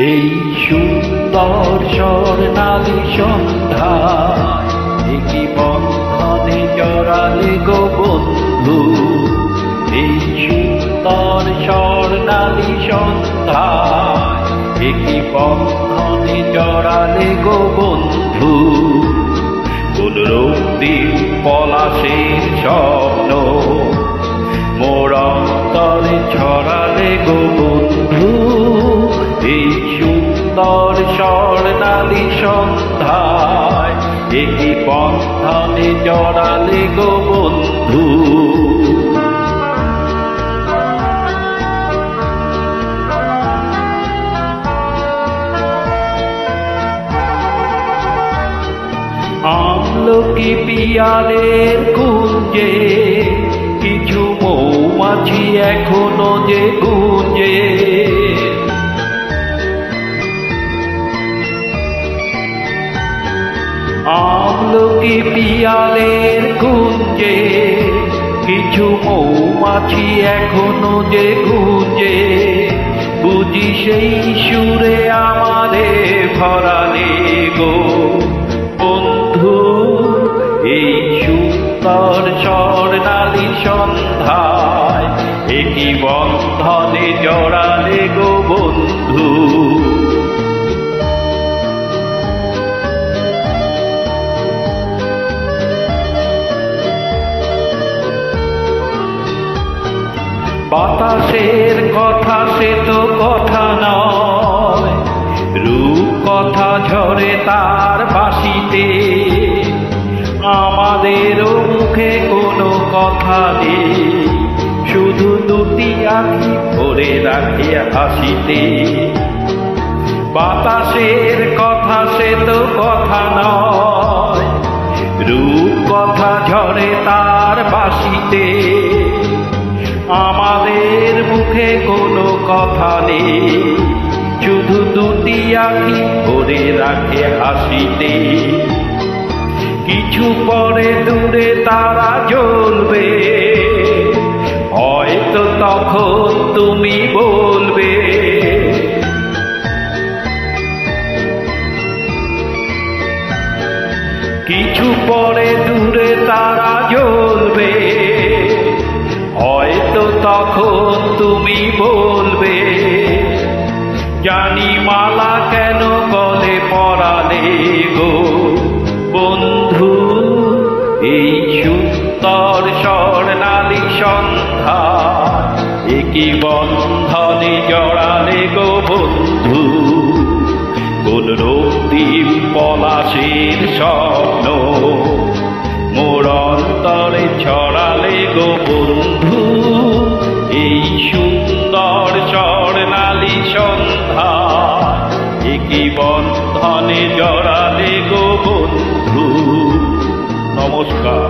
এই সুন্দর স্বর্ণালী সন্ধ্যায় একই বন্ধনে জড়ালে গো বন্ধু। এই সুন্দর স্বর্ণালী সন্ধ্যায় একই বন্ধনে জড়ালে গো বন্ধু। কোন রক্তিম পলাশের স্বপ্ন মোর অন্তরে ছড়ালে গো বন্ধু। এই সুন্দর স্বর্ণালী সন্ধ্যায় একই বন্ধনে জড়ালে গো বন্ধু। আমলকি পিয়ালের কুঞ্জে কিছু মৌমাছি এখনো যে গুঞ্জে। আমলকি পিয়ালের কুঞ্জে কিছু মৌমাছি এখনো যে গুঞ্জে। বুঝি সেই সুরে আমারে ভরালে গো বন্ধু। এই সুন্দর স্বর্ণালী সন্ধ্যায় একই বন্ধনে জড়ালে গো বন্ধু। বাতাসের কথা সে তো কথা নয়, রূপ কথা ঝরে তার বাঁশিতে। আমাদেরও মুখে কোনো কথা নেই, শুধু দুটি আঁখি ভরে রাখে হাসিতে। বাতাসের কথা সে তো কথা নয়, রূপ কথা ঝরে তার বাঁশিতে। আমাদের মুখে কোনো কথা নেই, শুধু দুটি আঁখি ভরে রাখে হাসিতে। কিছু পরে দূরে তারা জ্বলবে, হয়তো তখন তুমি বলবে কিছু পরে দূরে তারা জ্বলবে, হয়তো তখন তুমি বলবে জানি মালা কেন গলে পরালে গো বন্ধু। এই সুন্দর স্বর্ণালী সন্ধ্যায় একই বন্ধনে জড়ালে গো বন্ধু। কোন রক্তিম পলাশের স্বপ্ন মোর অন্তরে ছড়ালে গো বন্ধু। এই সুন্দর স্বর্ণালী সন্ধ্যায় একই বন্ধনে জড়ালে গো বন্ধু। নমস্কার।